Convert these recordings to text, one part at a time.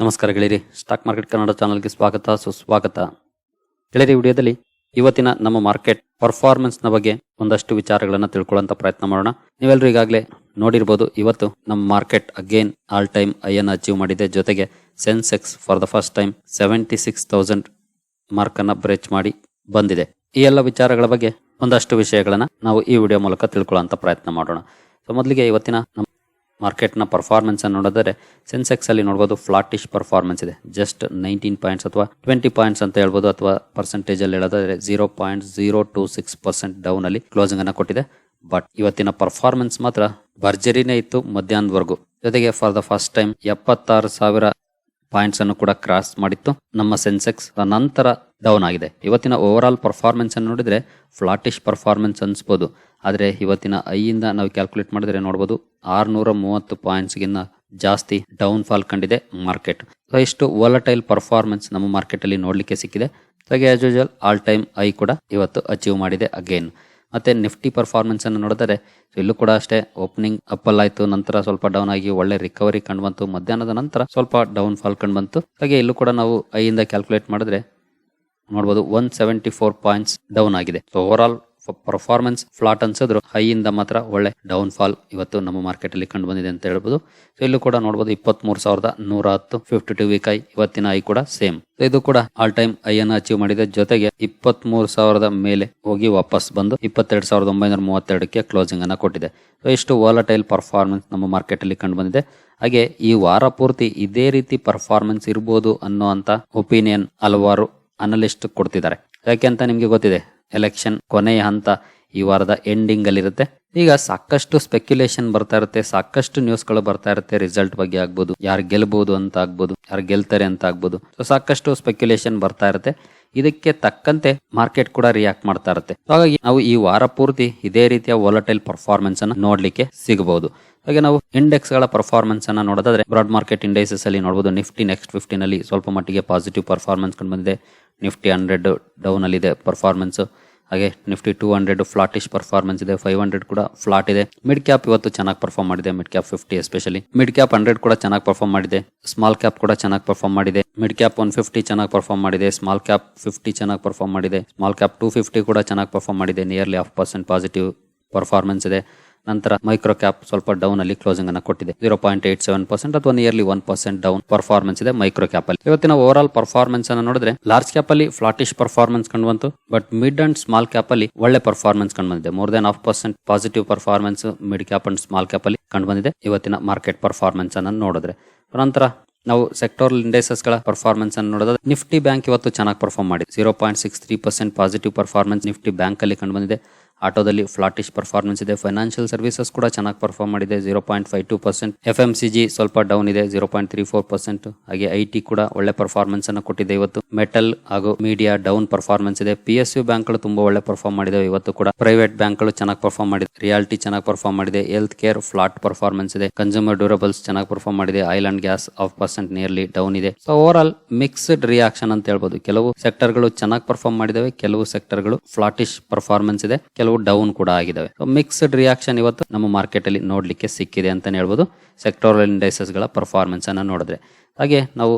ನಮಸ್ಕಾರ ಗೆಳೆಯರಿ, stock market Kannada ಚಾನಲ್ಗೆ ಸ್ವಾಗತ ಸುಸ್ವಾಗತ. ಗೆಳೆಯರಿ, ವಿಡಿಯೋದಲ್ಲಿ ಇವತ್ತಿನ ನಮ್ಮ ಮಾರ್ಕೆಟ್ ಪರ್ಫಾರ್ಮೆನ್ಸ್ ನ ಬಗ್ಗೆ ಒಂದಷ್ಟು ವಿಚಾರಗಳನ್ನ ತಿಳ್ಕೊಳ್ಳುವಂತ ಪ್ರಯತ್ನ ಮಾಡೋಣ. ನೀವೆಲ್ಲರೂ ಈಗಾಗಲೇ ನೋಡಿರ್ಬೋದು, ಇವತ್ತು ನಮ್ಮ market again all time I ಅನ್ನು ಅಚೀವ್ ಮಾಡಿದೆ. ಜೊತೆಗೆ Sensex for the first time 76,000 mark ಅನ್ನ ಬ್ರೇಚ್ ಮಾಡಿ ಬಂದಿದೆ. ಈ ಎಲ್ಲ ವಿಚಾರಗಳ ಬಗ್ಗೆ ಒಂದಷ್ಟು ವಿಷಯಗಳನ್ನ ನಾವು ಈ ವಿಡಿಯೋ ಮೂಲಕ ತಿಳ್ಕೊಳ್ಳುವಂತ ಪ್ರಯತ್ನ ಮಾಡೋಣ. ಸೊ ಮೊದಲಿಗೆ ಇವತ್ತಿನ ನಮ್ಮ ಮಾರ್ಕೆಟ್ ನ ಪರ್ಫಾರ್ಮೆನ್ಸ್ ಅನ್ನು ನೋಡಿದರೆ ಸೆನ್ಸೆಕ್ಸ್ ಅಲ್ಲಿ ನೋಡಬಹುದು ಫ್ಲಾಟಿಶ್ ಪರ್ಫಾರ್ಮೆನ್ಸ್ ಇದೆ. ಜಸ್ಟ್ 19 ಪಾಯಿಂಟ್ಸ್ ಅಥವಾ 20 ಪಾಯಿಂಟ್ಸ್ ಅಂತ ಹೇಳ್ಬೋದು, ಅಥವಾ ಪರ್ಸೆಂಟೇಜ್ ಅಲ್ಲಿ ಹೇಳೋದಾದ್ರೆ 0.026% ಡೌನ್ ಅಲ್ಲಿ ಕ್ಲೋಸಿಂಗ್ ಅನ್ನ ಕೊಟ್ಟಿದೆ. ಬಟ್ ಇವತ್ತಿನ ಪರ್ಫಾರ್ಮೆನ್ಸ್ ಮಾತ್ರ ಭರ್ಜರಿನೇ ಇತ್ತು ಮಧ್ಯಾಹ್ನದವರೆಗೂ. ಜೊತೆಗೆ for the first time 76,000 points ಅನ್ನು ಕೂಡ ಕ್ರಾಸ್ ಮಾಡಿತ್ತು ನಮ್ಮ ಸೆನ್ಸೆಕ್ಸ್. ನಂತರ ಡೌನ್ ಆಗಿದೆ. ಇವತ್ತಿನ ಓವರ್ ಆಲ್ ಪರ್ಫಾರ್ಮೆನ್ಸ್ ಅನ್ನು ನೋಡಿದ್ರೆ ಫ್ಲಾಟಿಶ್ ಪರ್ಫಾರ್ಮೆನ್ಸ್ ಅನ್ಸ್ಬೋದು. ಆದ್ರೆ ಇವತ್ತಿನ ಐಯಿಂದ ನಾವು ಕ್ಯಾಲ್ಕುಲೇಟ್ ಮಾಡಿದ್ರೆ ನೋಡಬಹುದು 630 ಪಾಯಿಂಟ್ಸ್ ಗಿನ್ನ ಜಾಸ್ತಿ ಡೌನ್ ಫಾಲ್ ಕಂಡಿದೆ ಮಾರ್ಕೆಟ್. ಇಷ್ಟು ವಾಲಟೈಲ್ ಪರ್ಫಾರ್ಮೆನ್ಸ್ ನಮ್ಮ ಮಾರ್ಕೆಟ್ ಅಲ್ಲಿ ನೋಡ್ಲಿಕ್ಕೆ ಸಿಕ್ಕಿದೆ. ಹಾಗೆ as usual all time I ಕೂಡ ಇವತ್ತು ಅಚೀವ್ ಮಾಡಿದೆ ಅಗೇನ್. ಮತ್ತೆ ನಿಫ್ಟಿ ಪರ್ಫಾರ್ಮೆನ್ಸ್ ಅನ್ನು ನೋಡಿದರೆ ಇಲ್ಲೂ ಕೂಡ ಅಷ್ಟೇ ಓಪನಿಂಗ್ ಅಪ್ಪಲ್ ಆಯ್ತು, ನಂತರ ಸ್ವಲ್ಪ ಡೌನ್ ಆಗಿ ಒಳ್ಳೆ ರಿಕವರಿ ಕಂಡು ಬಂತು. ಮಧ್ಯಾಹ್ನದ ನಂತರ ಸ್ವಲ್ಪ ಡೌನ್ ಫಾಲ್ ಕಂಡು ಬಂತು. ಹಾಗೆ ಇಲ್ಲೂ ಕೂಡ ನಾವು ಐಯಿಂದ ಕ್ಯಾಲ್ಕುಲೇಟ್ ಮಾಡಿದ್ರೆ ನೋಡಬಹುದು 174 ಪಾಯಿಂಟ್ಸ್ ಡೌನ್ ಆಗಿದೆ. ಓವರ್ ಆಲ್ ಪರ್ಫಾರ್ಮೆನ್ಸ್ ಫ್ಲಾಟ್ ಅನ್ಸಿದ್ರು, ಹೈಯಿಂದ ಮಾತ್ರ ಒಳ್ಳೆ ಡೌನ್ ಫಾಲ್ ಇವತ್ತು ನಮ್ಮ ಮಾರ್ಕೆಟ್ ಅಲ್ಲಿ ಕಂಡು ಬಂದಿದೆ ಅಂತ ಹೇಳ್ಬೋದು. ಸೊ ಇಲ್ಲೂ ಕೂಡ ನೋಡಬಹುದು 23,110 52 ವೀಕ್ ಐ. ಇವತ್ತಿನ ಐ ಕೂಡ ಸೇಮ್. ಇದು ಕೂಡ ಆಲ್ ಟೈಮ್ ಐ ಅನ್ನು ಅಚೀವ್ ಮಾಡಿದೆ. ಜೊತೆಗೆ 23,000 ಮೇಲೆ ಹೋಗಿ ವಾಪಸ್ ಬಂದು 22,932ಕ್ಕೆ ಕ್ಲೋಸಿಂಗ್ ಅನ್ನ ಕೊಟ್ಟಿದೆ. ಸೊ ಇಷ್ಟು ವಾಲಟೈಲ್ ಪರ್ಫಾರ್ಮೆನ್ಸ್ ನಮ್ಮ ಮಾರ್ಕೆಟ್ ಅಲ್ಲಿ ಕಂಡು ಬಂದಿದೆ. ಹಾಗೆ ಈ ವಾರ ಪೂರ್ತಿ ಇದೇ ರೀತಿ ಪರ್ಫಾರ್ಮೆನ್ಸ್ ಇರಬಹುದು ಅನ್ನೋ ಅಂತ ಒಪಿನಿಯನ್ ಹಲವಾರು ಅನಲಿಸ್ಟ್ ಕೊಡ್ತಿದ್ದಾರೆ. ಯಾಕೆ ಅಂತ ನಿಮ್ಗೆ ಗೊತ್ತಿದೆ, ಎಲೆಕ್ಷನ್ ಕೊನೆಯ ಹಂತ ಈ ವಾರದ ಎಂಡಿಂಗ್ ಅಲ್ಲಿ ಇರುತ್ತೆ. ಈಗ ಸಾಕಷ್ಟು ಸ್ಪೆಕ್ಯುಲೇಷನ್ ಬರ್ತಾ ಇರುತ್ತೆ, ಸಾಕಷ್ಟು ನ್ಯೂಸ್ ಗಳು ಬರ್ತಾ ಇರುತ್ತೆ. ರಿಸಲ್ಟ್ ಬಗ್ಗೆ ಆಗ್ಬೋದು, ಯಾರು ಗೆಲ್ಬಹುದು ಅಂತ ಆಗ್ಬೋದು, ಯಾರು ಗೆಲ್ತಾರೆ ಅಂತ ಆಗ್ಬೋದು. ಸೊ ಸಾಕಷ್ಟು ಸ್ಪೆಕ್ಯುಲೇಷನ್ ಬರ್ತಾ ಇರುತ್ತೆ. ಇದಕ್ಕೆ ತಕ್ಕಂತೆ ಮಾರ್ಕೆಟ್ ಕೂಡ ರಿಯಾಕ್ಟ್ ಮಾಡ್ತಾ ಇರುತ್ತೆ. ಹಾಗಾಗಿ ನಾವು ಈ ವಾರ ಪೂರ್ತಿ ಇದೇ ರೀತಿಯ ವಾಲಟೈಲ್ ಪರ್ಫಾರ್ಮೆನ್ಸ್ ಅನ್ನ ನೋಡ್ಲಿಕ್ಕೆ ಸಿಗಬಹುದು. ಹಾಗೆ ನಾವು ಇಂಡೆಕ್ಸ್ ಗಳ ಪರ್ಫಾರ್ಮೆನ್ಸ್ ಅನ್ನ ನೋಡೋದಾದ್ರೆ ಬ್ರಾಡ್ ಮಾರ್ಕೆಟ್ ಇಂಡೈಸಸ್ ಅಲ್ಲಿ ನೋಡಬಹುದು. ನಿಫ್ಟಿ ನೆಕ್ಸ್ಟ್ 15 ನಲ್ಲಿ ಸ್ವಲ್ಪ ಮಟ್ಟಿಗೆ ಪಾಸಿಟಿವ್ ಪರ್ಫಾರ್ಮೆನ್ಸ್ ಕಂಡು ಬಂದಿದೆ. ನಿಫ್ಟಿ 100 ಡೌನ್ ಅಲ್ಲಿ ಇದೆ ಪರ್ಫಾರ್ಮೆನ್ಸ್. ಹಾಗೆ ನಿಫ್ಟಿ 200 ಫ್ಲಾಟಿಶ್ ಪರ್ಫಾರ್ಮೆನ್ಸ್ ಇದೆ. 500 ಕೂಡ ಫ್ಲಾಟ್ ಇದೆ. ಮಿಡ್ ಕ್ಯಾಪ್ ಇವತ್ತು ಚೆನ್ನಾಗಿ ಪರ್ಫಾರ್ಮ್ ಮಾಡಿದೆ. Mid cap 50 especially. Mid cap 100 ಕೂಡ ಚೆನ್ನಾಗಿ ಪರ್ಫಾರ್ಮ್ ಮಾಡಿದೆ. ಸ್ಮಾಲ್ ಕ್ಯಾಪ್ ಕೂಡ ಚೆನ್ನಾಗಿ ಪರ್ಫಾರ್ಮ್ ಮಾಡಿದೆ. ಮಿಡ್ ಕ್ಯಾಪ್ 150 ಚೆನ್ನಾಗಿ ಪರ್ಫಾರ್ಮ್ ಮಾಡಿದೆ. ಸ್ಮಾಲ್ ಕ್ಯಾಪ್ 50 ಚೆನ್ನಾಗಿ ಪರ್ಫಾರ್ಮ್ ಮಾಡಿದೆ. ಸ್ಮಾಲ್ ಕ್ಯಾಪ್ 250 ಕೂಡ ಚೆನ್ನಾಗಿ ಪರ್ಫಾರ್ಮ್ ಮಾಡಿದೆ. ನಿಯರ್ಲಿ 0.5% ಪಾಸಿಟಿವ್ ಪರ್ಫಾರ್ಮೆನ್ಸ್ ಇದೆ. ನಂತರ ಮೈಕ್ರೋ ಕ್ಯಾಪ್ ಸ್ವಲ್ಪ ಡೌನ್ ಅಲ್ಲಿ ಕ್ಲೋಸಿಂಗ್ ಅನ್ನ ಕೊಟ್ಟಿದೆ. 0.87% ಅಥವಾ ನಿಯರ್ಲಿ 1% ಡೌನ್ ಪರ್ಫಾರ್ಮೆನ್ಸ್ ಇದೆ ಮೈಕ್ರೋ ಕ್ಯಾಪ್ ಅಲ್ಲಿ. ಇವತ್ತಿನ ಓವರ್ ಆಲ್ ಪರ್ಫಾರ್ಮೆನ್ಸ್ ಅನ್ನು ನೋಡಿದ್ರೆ ಲಾರ್ಜ್ ಕ್ಯಾಪ್ ಅಲ್ಲಿ ಫ್ಲಾಟಿಶ್ ಪರ್ಫಾರ್ಮೆನ್ಸ್ ಕಂಡು ಬಂತು. But mid and small cap ಅಲ್ಲಿ ಒಳ್ಳೆ ಪರ್ಫಾರ್ಮೆನ್ಸ್ ಕಂಡು ಬಂದಿದೆ. More than 0.5% positive performance mid cap and small cap ಅಲ್ಲಿ ಕಂಡು ಬಂದಿದೆ ಇವತ್ತಿನ ಮಾರ್ಕೆಟ್ ಪರ್ಫಾರ್ಮೆನ್ಸ್ ಅನ್ನು ನೋಡಿದ್ರೆ. ನಂತರ ನಾವು ಸೆಕ್ಟೋರಲ್ ಇಂಡೈಸಸ್ ಗಳ ಪರ್ಫಾರ್ಮೆನ್ಸ್ ಅನ್ನು ನೋಡಿದ್ರೆ ನಿಫ್ಟಿ ಬ್ಯಾಂಕ್ ಇವತ್ತು ಚೆನ್ನಾಗಿ ಪರ್ಫಾರ್ಮ್ ಮಾಡಿದೆ. 0.63% ಪಾಸಿಟಿವ್ ಪರ್ಫಾರ್ಮೆನ್ಸ್ ನಿಫ್ಟಿ ಬ್ಯಾಂಕ್ ಅಲ್ಲಿ ಕಂಡು ಬಂದಿದೆ. ಆಟೋದಲ್ಲಿ ಫ್ಲಾಟಿಶ್ ಪರ್ಫಾರ್ಮೆನ್ಸ್ ಇದೆ. ಫೈನಾನ್ಷಿಯಲ್ ಸರ್ವಿಸಸ್ ಕೂಡ ಚೆನ್ನಾಗಿ ಪರ್ಫಾರ್ಮ್ ಮಾಡಿದೆ. 0.52%. FMCG ಸ್ವಲ್ಪ ಡೌನ್ ಇದೆ 0.34%. ಹಾಗೆ ಐಟಿ ಕೂಡ ಒಳ್ಳೆ ಪರ್ಫಾರ್ಮೆನ್ಸ್ ಅನ್ನು ಕೊಟ್ಟಿದೆ ಇವತ್ತು. ಮೆಟಲ್ ಹಾಗೂ ಮೀಡಿಯಾ ಡೌನ್ ಪರ್ಫಾರ್ಮೆನ್ಸ್ ಇದೆ. PSU ಬ್ಯಾಂಕ್ ಗಳು ತುಂಬಾ ಒಳ್ಳೆ ಪರ್ಫಾರ್ಮ್ ಮಾಡಿದೆ ಇವತ್ತು ಕೂಡ. ಪ್ರೈವೇಟ್ ಬ್ಯಾಂಕ್ ಗಳು ಚೆನ್ನಾಗಿ ಪರ್ಫಾರ್ಮ್ ಮಾಡಿದೆ. ರಿಯಾಲಿಟಿ ಚೆನ್ನಾಗಿ ಪರ್ಫಾರ್ಮ್ ಮಾಡಿದೆ. ಹೆಲ್ತ್ ಕೇರ್ ಫ್ಲಾಟ್ ಪರ್ಫಾರ್ಮೆನ್ಸ್ ಇದೆ. ಕನ್ಸ್ಯೂಮರ್ ಡ್ಯೂರಬಲ್ಸ್ ಚೆನ್ನಾಗಿ ಪರ್ಫಾರ್ಮ್ ಮಾಡಿದೆ. Oil and gas 0.5% nearly down ಇದೆ. So overall mixed reaction ಅಂತ ಹೇಳ್ಬೋದು. ಕೆಲವು ಸೆಕ್ಟರ್ ಗಳು ಚೆನ್ನಾಗಿ ಪರ್ಫಾರ್ಮ್ ಮಾಡಿದಾವೆ, ಕೆಲವು ಸೆಕ್ಟರ್ ಗಳು ಫ್ಲಾಟಿಶ್ ಪರ್ಫಾರ್ಮೆನ್ಸ್ ಇದೆ, ಕೆಲವು ಡೌನ್ ಕೂಡ ಆಗಿದಾವೆ. ಮಿಕ್ಸ್ಡ್ ರಿಯಾಕ್ಷನ್ ಇವತ್ತು ನಮ್ಮ ಮಾರ್ಕೆಟ್ ಅಲ್ಲಿ ನೋಡ್ಲಿಕ್ಕೆ ಸಿಕ್ಕಿದೆ ಅಂತ ಹೇಳ್ಬೋದು ಸೆಕ್ಟೋರಲ್ ಇಂಡೈಸಸ್ ಗಳ ಪರ್ಫಾರ್ಮೆನ್ಸ್ ಅನ್ನ ನೋಡಿದ್ರೆ. ಹಾಗೆ ನಾವು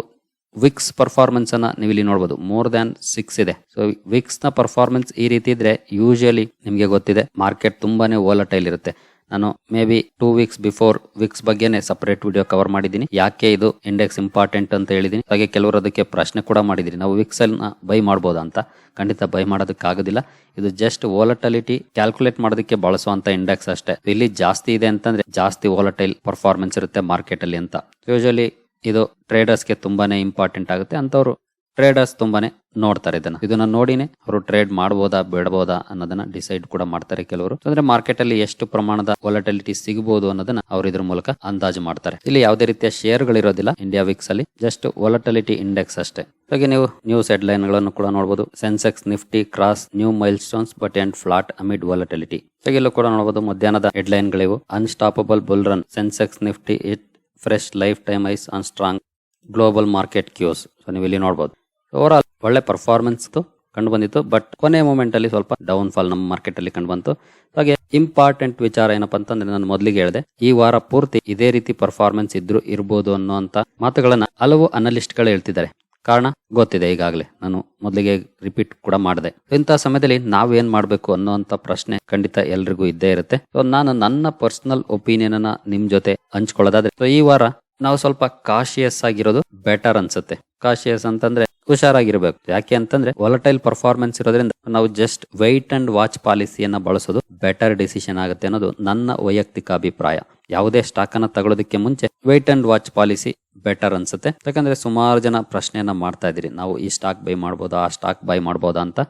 ವಿಕ್ಸ್ ಪರ್ಫಾರ್ಮೆನ್ಸ್ ಅನ್ನ ನೀವು ಇಲ್ಲಿ ನೋಡಬಹುದು. ಮೋರ್ ದ್ಯಾನ್ 6 ಇದೆ. ಸೊ ವಿಕ್ಸ್ ನ ಪರ್ಫಾರ್ಮೆನ್ಸ್ ಈ ರೀತಿ ಇದ್ರೆ ಯೂಶುವಲಿ ನಿಮ್ಗೆ ಗೊತ್ತಿದೆ ಮಾರ್ಕೆಟ್ ತುಂಬಾನೇ ವೋಲಟೈಲ್ ಇರುತ್ತೆ. ನಾನು maybe 2 weeks before VIX ಬಗ್ಗೆನೆ ಸಪರೇಟ್ ವಿಡಿಯೋ ಕವರ್ ಮಾಡಿದ್ದೀನಿ. ಯಾಕೆ ಇದು ಇಂಡೆಕ್ಸ್ ಇಂಪಾರ್ಟೆಂಟ್ ಅಂತ ಹೇಳಿದೀನಿ. ಹಾಗೆ ಕೆಲವರು ಅದಕ್ಕೆ ಪ್ರಶ್ನೆ ಕೂಡ ಮಾಡಿದ್ರಿ, ನಾವು ವಿಕ್ಸ್ ಅನ್ನ ಬೈ ಮಾಡಬಹುದಾ ಅಂತ. ಖಂಡಿತ ಬೈ ಮಾಡೋದಕ್ಕೆ ಆಗೋದಿಲ್ಲ. ಇದು ಜಸ್ಟ್ ವೋಲಟಿಲಿಟಿ ಕ್ಯಾಲ್ಕುಲೇಟ್ ಮಾಡೋದಕ್ಕೆ ಬಳಸುವಂತ ಇಂಡೆಕ್ಸ್ ಅಷ್ಟೇ. ಇಲ್ಲಿ ಜಾಸ್ತಿ ಇದೆ ಅಂತಂದ್ರೆ ಜಾಸ್ತಿ ವೋಲಟೈಲ್ ಪರ್ಫಾರ್ಮೆನ್ಸ್ ಇರುತ್ತೆ ಮಾರ್ಕೆಟ್ ಅಲ್ಲಿ ಅಂತ. ಯೂಶುವಲಿ ಇದು ಟ್ರೇಡರ್ಸ್ಗೆ ತುಂಬಾನೇ ಇಂಪಾರ್ಟೆಂಟ್ ಆಗುತ್ತೆ. ಅಂತವ್ರು ಟ್ರೇಡರ್ಸ್ ತುಂಬಾನೇ ನೋಡ್ತಾರೆ ಇದನ್ನ ನೋಡಿನೇ ಅವರು ಟ್ರೇಡ್ ಮಾಡಬಹುದಾ ಬೇಡಬಹುದಾ ಅನ್ನೋದನ್ನ ಡಿಸೈಡ್ ಕೂಡ ಮಾಡ್ತಾರೆ ಕೆಲವರು. ಅಂದ್ರೆ ಮಾರ್ಕೆಟ್ ಅಲ್ಲಿ ಎಷ್ಟು ಪ್ರಮಾಣದ ವಾಲಟಿಲಿಟಿ ಸಿಗಬಹುದು ಅನ್ನೋದನ್ನ ಅವರು ಇದ್ರ ಮೂಲಕ ಅಂದಾಜು ಮಾಡ್ತಾರೆ. ಇಲ್ಲಿ ಯಾವುದೇ ರೀತಿಯ ಶೇರ್ ಗಳಿರೋದಿಲ್ಲ ಇಂಡಿಯಾ ವಿಕ್ಸ್ ಅಲ್ಲಿ, ಜಸ್ಟ್ ವಾಲಟಿಲಿಟಿ ಇಂಡೆಕ್ಸ್ ಅಷ್ಟೇ. ಹಾಗೆ ನೀವು ನ್ಯೂಸ್ ಹೆಡ್ ಲೈನ್ ಗಳನ್ನು ಕೂಡ ನೋಡಬಹುದು. Sensex Nifty cross new milestones but and flat amid volatility. ಹಾಗೆ ಇಲ್ಲೂ ಕೂಡ ನೋಡಬಹುದು ಮಧ್ಯಾಹ್ನದ ಹೆಡ್ ಲೈನ್ ಗಳಿವು. Unstoppable bull run, Sensex Nifty hit fresh lifetime highs on strong global market cues. So ನೀವು ಇಲ್ಲಿ ನೋಡಬಹುದು ಓವರ್ ಆಲ್ ಒಳ್ಳೆ ಪರ್ಫಾರ್ಮೆನ್ಸ್ ಕಂಡು ಬಂದಿತ್ತು. ಬಟ್ ಕೊನೆಯ ಮೂಮೆಂಟ್ ಅಲ್ಲಿ ಸ್ವಲ್ಪ ಡೌನ್ ಫಾಲ್ ನಮ್ಮ ಮಾರ್ಕೆಟ್ ಅಲ್ಲಿ ಕಂಡು ಬಂತು. ಹಾಗೆ ಇಂಪಾರ್ಟೆಂಟ್ ವಿಚಾರ ಏನಪ್ಪಾ ಅಂತಂದ್ರೆ, ನಾನು ಮೊದಲಿಗೆ ಹೇಳಿದೆ, ಈ ವಾರ ಪೂರ್ತಿ ಇದೇ ರೀತಿ ಪರ್ಫಾರ್ಮೆನ್ಸ್ ಇರಬಹುದು ಅನ್ನುವಂತ ಮಾತುಗಳನ್ನ ಹಲವು ಅನಲಿಸ್ಟ್ ಗಳು ಹೇಳ್ತಿದ್ದಾರೆ. ಕಾರಣ ಗೊತ್ತಿದೆ, ಈಗಾಗಲೇ ನಾನು ಮೊದಲಿಗೆ ರಿಪೀಟ್ ಕೂಡ ಮಾಡಿದೆ. ಇಂತಹ ಸಮಯದಲ್ಲಿ ನಾವೇನ್ ಮಾಡ್ಬೇಕು ಅನ್ನುವಂತ ಪ್ರಶ್ನೆ ಖಂಡಿತ ಎಲ್ರಿಗೂ ಇದ್ದೇ ಇರುತ್ತೆ. ನಾನು ನನ್ನ ಪರ್ಸನಲ್ ಒಪಿನಿಯನ್ ಅನ್ನ ನಿಮ್ ಜೊತೆ ಹಂಚ್ಕೊಳ್ಳೋದಾದ್ರೆ, ಈ ವಾರ ನಾವು ಸ್ವಲ್ಪ ಕಾಶಿಯಸ್ ಆಗಿರೋದು ಬೆಟರ್ ಅನ್ಸುತ್ತೆ. ಕಾಶಿಯಸ್ ಅಂತಂದ್ರೆ ಹುಷಾರಾಗಿರ್ಬೇಕು. ಯಾಕೆ ಅಂತಂದ್ರೆ ವಾಲಟೈಲ್ ಪರ್ಫಾರ್ಮೆನ್ಸ್ ಇರೋದ್ರಿಂದ ನಾವು ಜಸ್ಟ್ ವೆಯ್ಟ್ ಅಂಡ್ ವಾಚ್ ಪಾಲಿಸಿಯನ್ನ ಬಳಸೋದು ಬೆಟರ್ ಡಿಸಿಷನ್ ಆಗುತ್ತೆ ಅನ್ನೋದು ನನ್ನ ವೈಯಕ್ತಿಕ ಅಭಿಪ್ರಾಯ. ಯಾವುದೇ ಸ್ಟಾಕ್ ಅನ್ನ ತಗೊಳ್ಳೋದಕ್ಕೆ ಮುಂಚೆ wait and watch policy better ಅನ್ಸುತ್ತೆ. ಯಾಕಂದ್ರೆ ಸುಮಾರು ಜನ ಪ್ರಶ್ನೆಯನ್ನ ಮಾಡ್ತಾ ಇದ್ದೀರಿ, ನಾವು ಈ ಸ್ಟಾಕ್ ಬೈ ಮಾಡ್ಬೋದಾ, ಆ ಸ್ಟಾಕ್ ಬೈ ಮಾಡ್ಬೋದಾ ಅಂತ.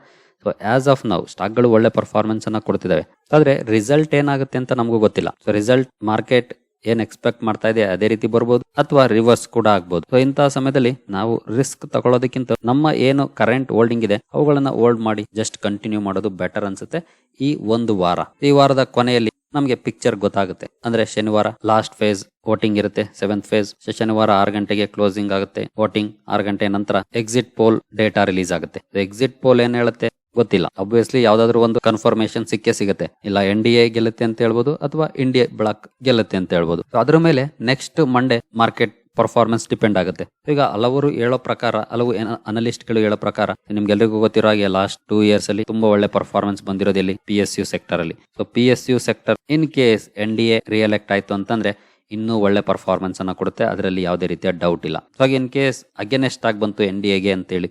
ಸೊ ಆಸ್ ಆಫ್ ನಾವು ಸ್ಟಾಕ್ಗಳು ಒಳ್ಳೆ ಪರ್ಫಾರ್ಮೆನ್ಸ್ ಅನ್ನ ಕೊಡ್ತಿದಾವೆ, ಆದ್ರೆ ರಿಸಲ್ಟ್ ಏನಾಗುತ್ತೆ ಅಂತ ನಮಗೂ ಗೊತ್ತಿಲ್ಲ. ಸೊ ರಿಸಲ್ಟ್ ಮಾರ್ಕೆಟ್ ಏನ್ ಎಕ್ಸ್ಪೆಕ್ಟ್ ಮಾಡ್ತಾ ಇದೆ ಅದೇ ರೀತಿ ಬರ್ಬೋದು, ಅಥವಾ ರಿವರ್ಸ್ ಕೂಡ ಆಗ್ಬೋದು. ಸೊ ಇಂತಹ ಸಮಯದಲ್ಲಿ ನಾವು ರಿಸ್ಕ್ ತಗೊಳ್ಳೋದಕ್ಕಿಂತ ನಮ್ಮ ಏನು ಕರೆಂಟ್ ಹೋಲ್ಡಿಂಗ್ ಇದೆ ಅವುಗಳನ್ನ ಹೋಲ್ಡ್ ಮಾಡಿ ಜಸ್ಟ್ ಕಂಟಿನ್ಯೂ ಮಾಡೋದು ಬೆಟರ್ ಅನ್ಸುತ್ತೆ. ಈ ಒಂದು ವಾರ, ಈ ವಾರದ ಕೊನೆಯಲ್ಲಿ ನಮಗೆ ಪಿಕ್ಚರ್ ಗೊತ್ತಾಗುತ್ತೆ. ಅಂದ್ರೆ ಶನಿವಾರ ಲಾಸ್ಟ್ ಫೇಸ್ ವೋಟಿಂಗ್ ಇರುತ್ತೆ, 7th ಫೇಸ್. ಶನಿವಾರ 6 ಗಂಟೆಗೆ ಕ್ಲೋಸಿಂಗ್ ಆಗುತ್ತೆ ವೋಟಿಂಗ್. 6 ಗಂಟೆ ನಂತರ ಎಕ್ಸಿಟ್ ಪೋಲ್ ಡೇಟಾ ರಿಲೀಸ್ ಆಗುತ್ತೆ. ಎಕ್ಸಿಟ್ ಪೋಲ್ ಏನ್ ಹೇಳುತ್ತೆ ಗೊತ್ತಿಲ್ಲ. ಅಬ್ವಿಯಸ್ಲಿ ಯಾವ್ದಾದ್ರು ಒಂದು ಕನ್ಫರ್ಮೇಶನ್ ಸಿಗುತ್ತೆ. ಇಲ್ಲ NDA ಗೆಲ್ಲುತ್ತೆ ಅಂತ ಹೇಳ್ಬೋದು, ಅಥವಾ ಇಂಡಿಯಾ ಬ್ಲಾಕ್ ಗೆಲ್ಲುತ್ತೆ ಅಂತ ಹೇಳ್ಬೋದು. ಅದ್ರ ಮೇಲೆ next Monday market performance depend ಆಗುತ್ತೆ. ಈಗ ಹಲವರು ಹೇಳೋ ಪ್ರಕಾರ, ಹಲವು ಅನಲಿಸ್ಟ್ ಗಳು ಹೇಳೋ ಪ್ರಕಾರ, ನಿಮ್ಗೆಲ್ರಿಗೂ ಗೊತ್ತಿರೋ ಹಾಗೆ ಲಾಸ್ಟ್ 2 years ಅಲ್ಲಿ ತುಂಬಾ ಒಳ್ಳೆ ಪರ್ಫಾರ್ಮೆನ್ಸ್ ಬಂದಿರೋದು ಇಲ್ಲಿ PSU ಸೆಕ್ಟರ್ ಅಲ್ಲಿ. So PSU sector in case NDA re-elect ಆಯ್ತು ಅಂತಂದ್ರೆ ಇನ್ನೂ ಒಳ್ಳೆ ಪರ್ಫಾರ್ಮೆನ್ಸ್ ಅನ್ನ ಕೊಡುತ್ತೆ, ಅದರಲ್ಲಿ ಯಾವುದೇ ರೀತಿಯ ಡೌಟ್ ಇಲ್ಲ. ಹಾಗೆ ಇನ್ ಕೇಸ್ ಅಗೇನೆಸ್ಟ್ ಆಗಿ ಬಂತು NDAಗೆ ಅಂತ ಹೇಳಿ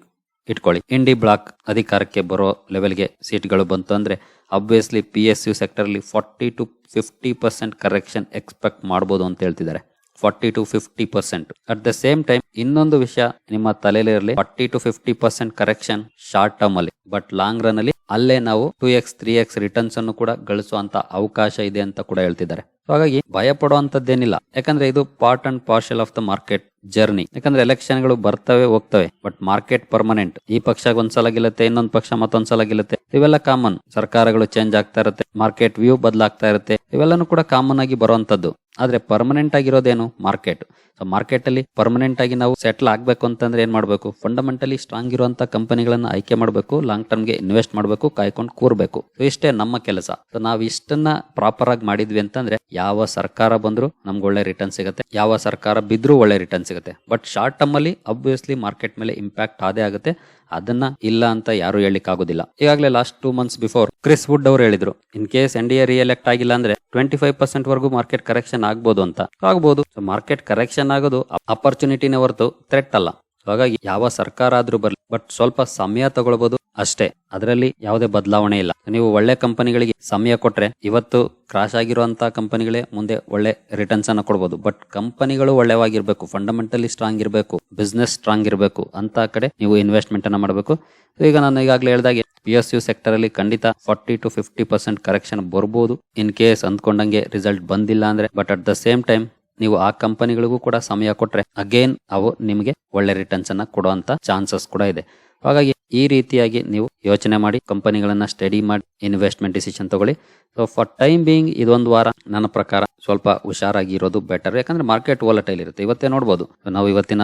ಇಟ್ಕೊಳ್ಳಿ, ಇಂಡಿ ಬ್ಲಾಕ್ ಅಧಿಕಾರಕ್ಕೆ ಬರೋ ಲೆವೆಲ್ಗೆ ಸೀಟ್ಗಳು ಬಂತು ಅಂದ್ರೆ ಅಬ್ವಿಯಸ್ಲಿ PSU ಸೆಕ್ಟರ್ ಅಲ್ಲಿ 40 to 50% ಕರೆಕ್ಷನ್ ಎಕ್ಸ್ಪೆಕ್ಟ್ ಮಾಡಬಹುದು ಅಂತ ಹೇಳ್ತಿದ್ದಾರೆ. 40 to 50%. At the same time ಇನ್ನೊಂದು ವಿಷಯ ನಿಮ್ಮ ತಲೆಯಲ್ಲಿರಲಿ, 40 to 50% ಕರೆಕ್ಷನ್ ಶಾರ್ಟ್ ಟರ್ಮ್ ಅಲ್ಲಿ, ಬಟ್ ಲಾಂಗ್ ರನ್ ಅಲ್ಲಿ ಅಲ್ಲೇ ನಾವು 2x 3x ರಿಟರ್ನ್ಸ್ ಅನ್ನು ಕೂಡ ಗಳಿಸುವಂತ ಅವಕಾಶ ಇದೆ ಅಂತ ಕೂಡ ಹೇಳ್ತಿದ್ದಾರೆ. ಹಾಗಾಗಿ ಭಯ ಪಡುವಂತದ್ದೇನಿಲ್ಲ, ಯಾಕಂದ್ರೆ ಇದು part and partial of the market journey. ಯಾಕಂದ್ರೆ ಎಲೆಕ್ಷನ್ ಗಳು ಬರ್ತವೆ ಹೋಗ್ತವೆ, ಬಟ್ ಮಾರ್ಕೆಟ್ ಪರ್ಮನೆಂಟ್. ಈ ಪಕ್ಷ ಒಂದ್ಸಲ ಗೆಲ್ಲುತ್ತೆ, ಇನ್ನೊಂದ್ ಪಕ್ಷ ಮತ್ತೊಂದ್ಸಲ ಗೆಲ್ಲುತ್ತೆ, ಇವೆಲ್ಲ ಕಾಮನ್. ಸರ್ಕಾರಗಳು ಚೇಂಜ್ ಆಗ್ತಾ ಇರುತ್ತೆ, ಮಾರ್ಕೆಟ್ ವ್ಯೂ ಬದಲಾಗ್ತಾ ಇರುತ್ತೆ, ಇವೆಲ್ಲನೂ ಕೂಡ ಕಾಮನ್ ಆಗಿ ಬರುವಂತದ್ದು. ಆದ್ರೆ ಪರ್ಮನೆಂಟ್ ಆಗಿರೋದೇನು ಮಾರ್ಕೆಟ್. ಸೊ ಮಾರ್ಕೆಟ್ ಅಲ್ಲಿ ಪರ್ಮನೆಂಟ್ ಆಗಿ ನಾವು ಸೆಟ್ಲ್ ಆಗ್ಬೇಕು ಅಂತಂದ್ರೆ ಏನ್ ಮಾಡ್ಬೇಕು, ಫಂಡಮೆಂಟಲಿ ಸ್ಟ್ರಾಂಗ್ ಇರುವಂತ ಕಂಪನಿಗಳನ್ನ ಆಯ್ಕೆ ಮಾಡಬೇಕು, ಲಾಂಗ್ ಟರ್ಮ್ ಗೆ ಇನ್ವೆಸ್ಟ್ ಮಾಡಬೇಕು, ಕಾಯ್ಕೊಂಡು ಕೂರ್ಬೇಕು. ಸೊ ಇಷ್ಟೇ ನಮ್ಮ ಕೆಲಸ. ಸೊ ನಾವ್ ಇಷ್ಟನ್ನ ಪ್ರಾಪರ್ ಆಗಿ ಮಾಡಿದ್ವಿ ಅಂತಂದ್ರೆ ಯಾವ ಸರ್ಕಾರ ಬಂದ್ರು ನಮ್ಗೆ ಒಳ್ಳೆ ರಿಟರ್ನ್ ಸಿಗುತ್ತೆ, ಯಾವ ಸರ್ಕಾರ ಬಿದ್ರೂ ಒಳ್ಳೆ ರಿಟರ್ನ್ ಸಿಗುತ್ತೆ. ಬಟ್ ಶಾರ್ಟ್ ಟರ್ಮ್ ಅಲ್ಲಿ ಅಬ್ವಿಯಸ್ಲಿ ಮಾರ್ಕೆಟ್ ಮೇಲೆ ಇಂಪ್ಯಾಕ್ಟ್ ಆದೇ ಆಗುತ್ತೆ, ಅದನ್ನ ಇಲ್ಲ ಅಂತ ಯಾರು ಹೇಳಿಕ್ ಆಗೋದಿಲ್ಲ. ಈಗಾಗಲೇ last 2 months before Chris Wood ಅವರು ಹೇಳಿದ್ರು, ಇನ್ ಕೇಸ್ NDA ರಿಎಲೆಕ್ಟ್ ಆಗಿಲ್ಲ ಅಂದ್ರೆ 25% ವರೆಗೂ ಮಾರ್ಕೆಟ್ ಕರೆಕ್ಷನ್ ಆಗ್ಬೋದು ಅಂತ. ಆಗ್ಬೋದು. ಮಾರ್ಕೆಟ್ ಕರೆಕ್ಷನ್ ಆಗೋದು ಅಪರ್ಚುನಿಟಿನೇ ಹೊರತು ಥ್ರೆಟ್ ಅಲ್ಲ. ಹಾಗಾಗಿ ಯಾವ ಸರ್ಕಾರ ಆದ್ರೂ ಬರ್ಲಿ, ಬಟ್ ಸ್ವಲ್ಪ ಸಮಯ ತಗೊಳ್ಬಹುದು ಅಷ್ಟೇ. ಅದರಲ್ಲಿ ಯಾವುದೇ ಬದಲಾವಣೆ ಇಲ್ಲ. ನೀವು ಒಳ್ಳೆ ಕಂಪನಿಗಳಿಗೆ ಸಮಯ ಕೊಟ್ರೆ ಇವತ್ತು ಕ್ರಾಶ್ ಆಗಿರುವಂತ ಕಂಪನಿಗಳೇ ಮುಂದೆ ಒಳ್ಳೆ ರಿಟರ್ನ್ಸ್ ಅನ್ನ ಕೊಡಬಹುದು. ಬಟ್ ಕಂಪನಿಗಳು ಒಳ್ಳೆವಾಗಿರ್ಬೇಕು, ಫಂಡಮೆಂಟಲಿ ಸ್ಟ್ರಾಂಗ್ ಇರಬೇಕು, ಬಿಸ್ನೆಸ್ ಸ್ಟ್ರಾಂಗ್ ಇರಬೇಕು ಅಂತ ಕಡೆ ನೀವು ಇನ್ವೆಸ್ಟ್ಮೆಂಟ್ ಅನ್ನ ಮಾಡಬೇಕು. ಈಗ ನಾನು ಈಗಾಗಲೇ ಹೇಳಿದಾಗೆ PSU ಸೆಕ್ಟರ್ ಅಲ್ಲಿ ಖಂಡಿತ 40 to 50% ಕರೆಕ್ಷನ್ ಬರ್ಬೋದು, ಇನ್ ಕೇಸ್ ಅಂದ್ಕೊಂಡಂಗೆ ರಿಸಲ್ಟ್ ಬಂದಿಲ್ಲ ಅಂದ್ರೆ. But at the same time ನೀವು ಆ ಕಂಪನಿಗಳಿಗೂ ಕೂಡ ಸಮಯ ಕೊಟ್ರೆ ಅಗೇನ್ ಅವು ನಿಮಗೆ ಒಳ್ಳೆ ರಿಟರ್ನ್ಸ್ ಅನ್ನ ಕೊಡುವಂತ ಚಾನ್ಸಸ್ ಕೂಡ ಇದೆ. ಹಾಗಾಗಿ ಈ ರೀತಿಯಾಗಿ ನೀವು ಯೋಚನೆ ಮಾಡಿ ಕಂಪನಿಗಳನ್ನ ಸ್ಟಡಿ ಮಾಡಿ ಇನ್ವೆಸ್ಟ್ಮೆಂಟ್ ಡಿಸಿಷನ್ ತಗೊಳ್ಳಿ. ಸೊ ಫಾರ್ ಟೈಮ್ ಬೀಯಿಂಗ್ ಇದೊಂದು ವಾರ ನನ್ನ ಪ್ರಕಾರ ಸ್ವಲ್ಪ ಹುಷಾರಾಗಿ ಇರೋದು ಬೆಟರ್. ಯಾಕಂದ್ರೆ ಮಾರ್ಕೆಟ್ ವಾಲಟೈಲ್ ಇರುತ್ತೆ. ಇವತ್ತೇ ನೋಡಬಹುದು, ನಾವು ಇವತ್ತಿನ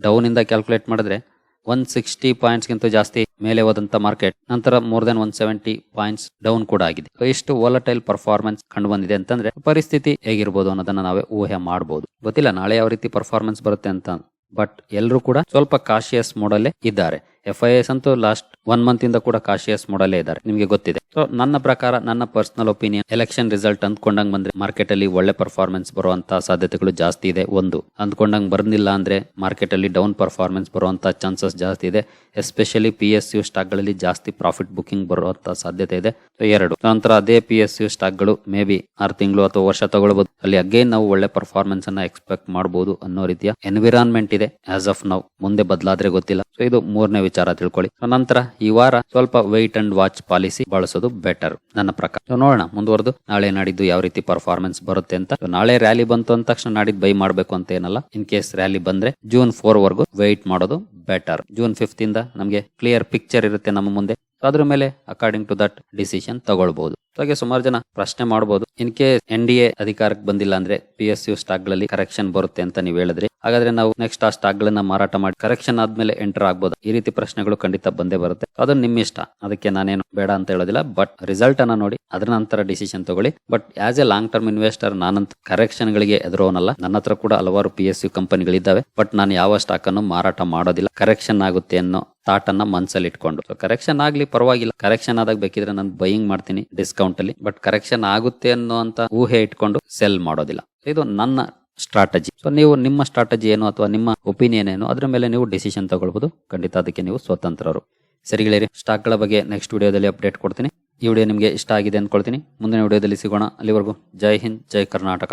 ಡೌನ್ ಇಂದ ಕ್ಯಾಲ್ಕುಲೇಟ್ ಮಾಡಿದ್ರೆ 160 ಪಾಯಿಂಟ್ಸ್ ಗಿಂತ ಜಾಸ್ತಿ ಮೇಲೆ ಹೋದಂತ ಮಾರ್ಕೆಟ್ ನಂತರ ಮೋರ್ ದನ್ 170 ಪಾಯಿಂಟ್ಸ್ ಡೌನ್ ಕೂಡ ಆಗಿದೆ. ಇಷ್ಟು ವಾಲಟೈಲ್ ಪರ್ಫಾರ್ಮೆನ್ಸ್ ಕಂಡು ಬಂದಿದೆ ಅಂತಂದ್ರೆ ಪರಿಸ್ಥಿತಿ ಹೇಗಿರ್ಬೋದು ಅನ್ನೋದನ್ನ ನಾವೇ ಊಹೆ ಮಾಡಬಹುದು. ಗೊತ್ತಿಲ್ಲ ನಾಳೆ ಯಾವ ರೀತಿ ಪರ್ಫಾರ್ಮೆನ್ಸ್ ಬರುತ್ತೆ ಅಂತ, ಬಟ್ ಎಲ್ಲರೂ ಕೂಡ ಸ್ವಲ್ಪ ಕಾಶಿಯಸ್ ಮೋಡಲ್ಲೇ ಇದ್ದಾರೆ. FIIs ಅಂತೂ ಲಾಸ್ಟ್ 1 month ಇಂದ ಕೂಡ ಕಾಶಿಯಸ್ ಮೋಡಲ್ಲೇ ಇದ್ದಾರೆ, ನಿಮಗೆ ಗೊತ್ತಿದೆ. ಸೊ ನನ್ನ ಪ್ರಕಾರ, ನನ್ನ ಪರ್ಸನಲ್ ಒಪಿನಿಯನ್, ಎಲೆಕ್ಷನ್ ರಿಸಲ್ಟ್ ಅಂದ್ಕೊಂಡಂಗ್ ಬಂದ್ರೆ ಮಾರ್ಕೆಟ್ ಅಲ್ಲಿ ಒಳ್ಳೆ ಪರ್ಫಾರ್ಮೆನ್ಸ್ ಬರುವಂತ ಸಾಧ್ಯತೆಗಳು ಜಾಸ್ತಿ ಇದೆ. ಒಂದು ಅಂದ್ಕೊಂಡಂಗ್ ಬರ್ನಿಲ್ಲ ಅಂದ್ರೆ ಮಾರ್ಕೆಟ್ ಅಲ್ಲಿ ಡೌನ್ ಪರ್ಫಾರ್ಮೆನ್ಸ್ ಬರುವಂತ ಚಾನ್ಸಸ್ ಜಾಸ್ತಿ ಇದೆ. ಎಸ್ಪೆಷಲಿ PSU ಸ್ಟಾಕ್ ಗಳಲ್ಲಿ ಜಾಸ್ತಿ ಪ್ರಾಫಿಟ್ ಬುಕಿಂಗ್ ಬರುವಂತ ಸಾಧ್ಯತೆ ಇದೆ. ಸೊ 2 ನಂತರ ಅದೇ PSU ಸ್ಟಾಕ್ ಗಳು ಮೇ ಬಿ 6 ತಿಂಗಳು ಅಥವಾ ವರ್ಷ ತಗೊಳ್ಬಹುದು. ಅಲ್ಲಿ ಅಗೇನ್ ನಾವು ಒಳ್ಳೆ ಪರ್ಫಾರ್ಮೆನ್ಸ್ ಅನ್ನ ಎಕ್ಸ್ಪೆಕ್ಟ್ ಮಾಡಬಹುದು ಅನ್ನೋ ರೀತಿಯ ಎನ್ವಿರಾನ್ಮೆಂಟ್ ಇದೆ ಆಸ್ ಆಫ್ ನೌ. ಮುಂದೆ ಬದಲಾದ್ರೆ ಗೊತ್ತಿಲ್ಲ. ಸೊ ಇದು 3ನೇ ವಿಚಾರ ತಿಳ್ಕೊಳ್ಳಿ. ನಂತರ ಈ ವಾರ ಸ್ವಲ್ಪ ವೆಯ್ಟ್ ಅಂಡ್ ವಾಚ್ ಪಾಲಿಸಿ ಬಳಸೋದು ಬೆಟರ್ ನನ್ನ ಪ್ರಕಾರ. ನೋಡೋಣ ಮುಂದುವರೆದು ನಾಳೆ ನಾಡಿದ್ದು ಯಾವ ರೀತಿ ಪರ್ಫಾರ್ಮೆನ್ಸ್ ಬರುತ್ತೆ ಅಂತ. ನಾಳೆ ರ್ಯಾಲಿ ಬಂತು ಅಂದ ತಕ್ಷಣ ನಾಡಿದ್ದು ಬೈ ಮಾಡಬೇಕು ಅಂತ ಏನಲ್ಲ. ಇನ್ ಕೇಸ್ ರ್ಯಾಲಿ ಬಂದ್ರೆ June 4 ವರೆಗೂ ವೆಯ್ಟ್ ಮಾಡೋದು ಬೆಟರ್. June 5 ಇಂದ ನಮಗೆ ಕ್ಲಿಯರ್ ಪಿಕ್ಚರ್ ಇರುತ್ತೆ ನಮ್ಮ ಮುಂದೆ. ಅದ್ರ ಮೇಲೆ ಅಕಾರ್ಡಿಂಗ್ ಟು ದಟ್ ಡಿಸಿಷನ್ ತಗೊಳ್ಬಹುದು. ಹಾಗೆ ಸುಮಾರು ಜನ ಪ್ರಶ್ನೆ ಮಾಡಬಹುದು, ಇನ್ ಕೇಸ್ NDA ಅಧಿಕಾರಕ್ಕೆ ಬಂದಿಲ್ಲ ಅಂದ್ರೆ PSU ಸ್ಟಾಕ್ ಗಳಲ್ಲಿ ಕರೆಕ್ಷನ್ ಬರುತ್ತೆ ಅಂತ ನೀವು ಹೇಳಿದ್ರಿ, ಹಾಗಾದ್ರೆ ನಾವು ನೆಕ್ಸ್ಟ್ ಆ ಸ್ಟಾಕ್ ಗಳನ್ನ ಮಾರಾಟ ಮಾಡಿ ಕರೆಕ್ಷನ್ ಆದ್ಮೇಲೆ ಎಂಟರ್ ಆಗ್ಬೋದು? ಈ ರೀತಿ ಪ್ರಶ್ನೆಗಳು ಖಂಡಿತ ಬಂದೇ ಬರುತ್ತೆ. ಅದು ನಿಮ್ಮ ಇಷ್ಟ, ಅದಕ್ಕೆ ನಾನೇನು ಬೇಡ ಅಂತ ಹೇಳೋದಿಲ್ಲ. ಬಟ್ ರಿಸಲ್ಟ್ ಅನ್ನ ನೋಡಿ ಅದರ ನಂತರ ಡಿಸಿಷನ್ ತಗೊಳ್ಳಿ. But as a long term investor ನಾನಂತ ಕರೆಕ್ಷನ್ ಗಳಿಗೆ ಎದುರೋನಲ್ಲ. ನನ್ನ ಹತ್ರ ಕೂಡ ಹಲವಾರು PSU ಕಂಪನಿಗಳಿದ್ದಾವೆ. ಬಟ್ ನಾನು ಯಾವ ಸ್ಟಾಕ್ ಅನ್ನು ಮಾರಾಟ ಮಾಡೋದಿಲ್ಲ, ಕರೆಕ್ಷನ್ ಆಗುತ್ತೆ ಅನ್ನೋ ಥಾಟ್ ಅನ್ನ ಮನಸ್ಸಲ್ಲಿ ಇಟ್ಕೊಂಡು. ಸೊ ಕರೆಕ್ಷನ್ ಆಗ್ಲಿ ಪರವಾಗಿಲ್ಲ, ಕರೆಕ್ಷನ್ ಆದಾಗ ಬೇಕಿದ್ರೆ ನಾನು ಬೈಯಿಂಗ್ ಮಾಡ್ತೀನಿ ಡಿಸ್ಕೌಂಟ್ ಅಲ್ಲಿ. ಬಟ್ ಕರೆಕ್ಷನ್ ಆಗುತ್ತೆ ಅನ್ನುವಂತ ಊಹೆ ಇಟ್ಕೊಂಡು ಸೆಲ್ ಮಾಡೋದಿಲ್ಲ. ಇದು ನನ್ನ ಸ್ಟ್ರಾಟಜಿ. ಸೊ ನೀವು ನಿಮ್ಮ ಸ್ಟ್ರಾಟಜಿ ಏನು ಅಥವಾ ನಿಮ್ಮ ಒಪಿನಿಯನ್ ಏನು, ಅದ್ರ ಮೇಲೆ ನೀವು ಡಿಸಿಷನ್ ತಗೊಳ್ಬಹುದು. ಖಂಡಿತ ಅದಕ್ಕೆ ನೀವು ಸ್ವತಂತ್ರರು. ಸರಿಗಳಿರಿ, ಸ್ಟಾಕ್ ಗಳ ಬಗ್ಗೆ ನೆಕ್ಸ್ಟ್ ವಿಡಿಯೋದಲ್ಲಿ ಅಪ್ಡೇಟ್ ಕೊಡ್ತೀನಿ. ಈ ವಿಡಿಯೋ ನಿಮಗೆ ಇಷ್ಟ ಆಗಿದೆ ಅಂದ್ಕೊಳ್ತೀನಿ. ಮುಂದಿನ ವಿಡಿಯೋದಲ್ಲಿ ಸಿಗೋಣ. ಅಲ್ಲಿವರೆಗೂ ಜೈ ಹಿಂದ್, ಜೈ ಕರ್ನಾಟಕ.